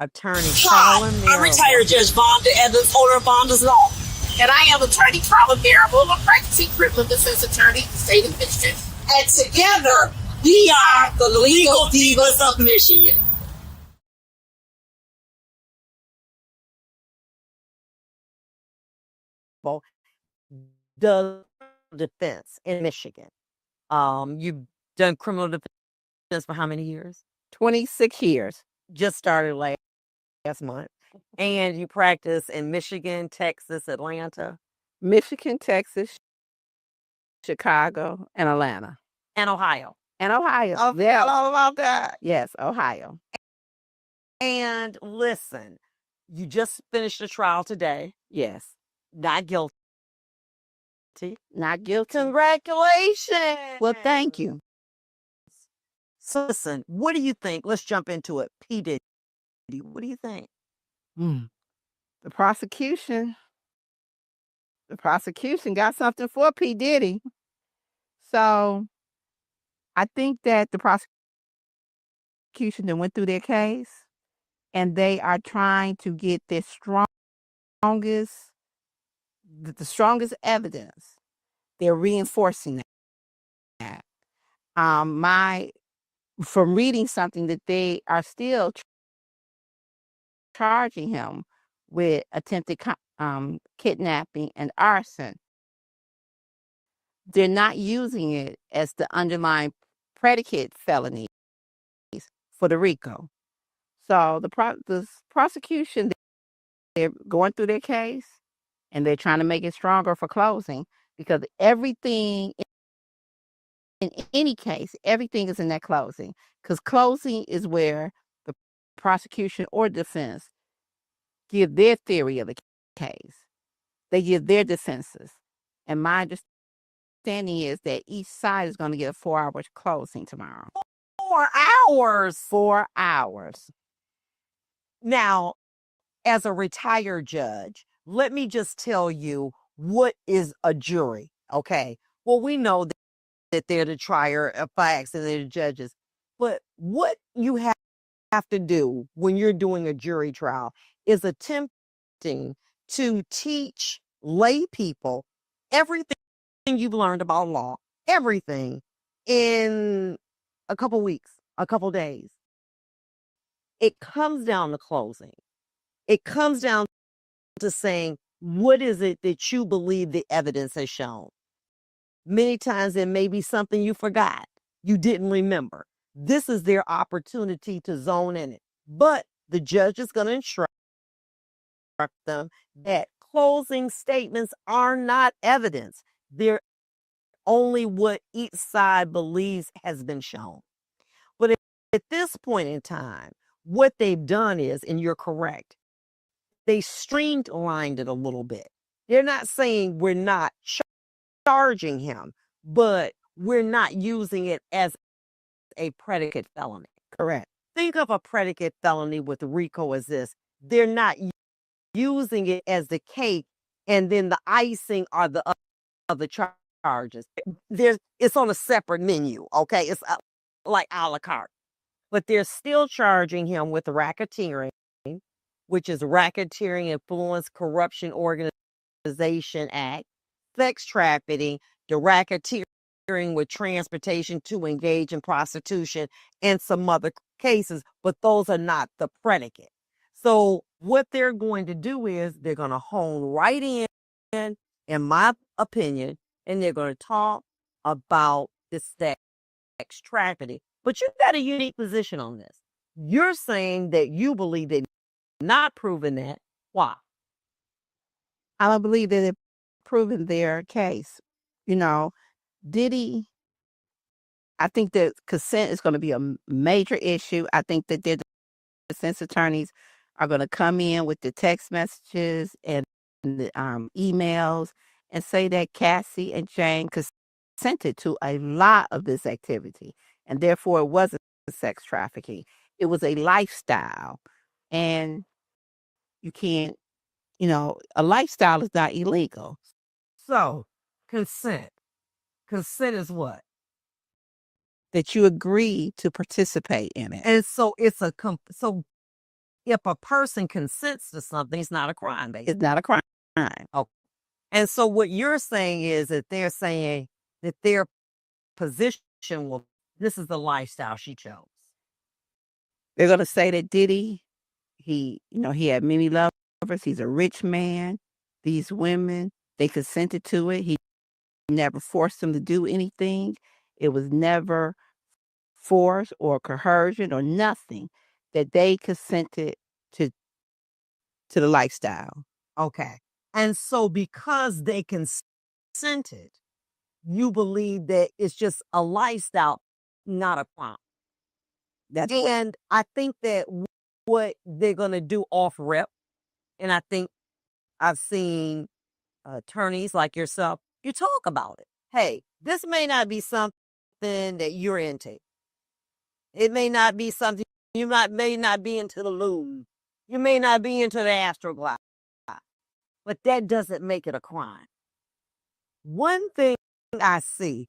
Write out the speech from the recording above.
Attorney Hi, Carolyn I'm Marable. retired Judge Bond and the owner of Bonda's Law. And I am attorney Carolyn Marable, a practicing criminal defense attorney in the state of Michigan. And together, we are the Legal Divas of Michigan. Does defense in Michigan. You've done criminal defense for how many years? 26 years. Just started last month. And you practice in Michigan, Texas, Atlanta, Michigan, Texas, Chicago, and Atlanta. and Ohio. And Ohio. I forgot all about that. Yes, Ohio. And listen, you just finished a trial today. Yes. Not guilty. Not guilty. Congratulations. Well, thank you. So listen, what do you think? Let's jump into it. P.Diddy. What do you think? The prosecution got something for P.Diddy. So I think that the prosecution that went through their case, and they are trying to get the strongest evidence. They're reinforcing that. From reading something that they are still charging him with attempted kidnapping and arson. They're not using it as the underlying predicate felonies for the RICO. So the prosecution, they're going through their case, and they're trying to make it stronger for closing, because everything in any case, everything is in that closing, because closing is where the prosecution or defense give their theory of the case. They give their defenses. And my understanding is that each side is going to get a 4-hour closing tomorrow. 4 hours. 4 hours. Now, as a retired judge, let me just tell you what is a jury, okay? Well, we know that they're the trier of facts and they're the judges. But what you have to do when you're doing a jury trial is attempting to teach lay people everything you've learned about law, everything, in a couple weeks, a couple days. It comes down to closing. It comes down to saying, what is it that you believe the evidence has shown? Many times it may be something you forgot, you didn't remember. This is their opportunity to zone in it. But the judge is going to instruct them that closing statements are not evidence. They're only what each side believes has been shown. But at this point in time, what they've done is, and you're correct, they streamlined it a little bit. They're not saying we're not charging him, but we're not using it as a predicate felony. Correct. Think of a predicate felony with RICO as this. They're not using it as the cake and then the icing are the other charges. It's on a separate menu, okay? It's like a la carte. But they're still charging him with racketeering, which is Racketeering, Influence, Corruption, Organization Act, sex trafficking, the racketeering with transportation to engage in prostitution, and some other cases, but those are not the predicate. So what they're going to do is they're going to hone right in my opinion, and they're going to talk about this sex trafficking. But you've got a unique position on this. You're saying that you believe they've not proven that. Why? I don't believe that they've proven their case. Diddy, I think that consent is going to be a major issue. I think that their defense attorneys are going to come in with the text messages and the emails and say that Cassie and Jane consented to a lot of this activity, and therefore it wasn't sex trafficking. It was a lifestyle, and you can't, a lifestyle is not illegal. So consent is what? That you agree to participate in it. And so it's so if a person consents to something, it's not a crime, basically. It's not a crime. Okay. And so what you're saying is that they're saying that their position will, this is the lifestyle she chose. They're going to say that Diddy, he had many lovers. He's a rich man. These women, they consented to it. He never forced them to do anything. It was never force or coercion or nothing, that they consented to the lifestyle. Okay. And so because they consented, you believe that it's just a lifestyle, not a crime. And I think that what they're going to do off rip, and I think I've seen attorneys like yourself, you talk about it. Hey, this may not be something that you're into. It may not be something may not be into the loom. You may not be into the astroglide, but that doesn't make it a crime. One thing I see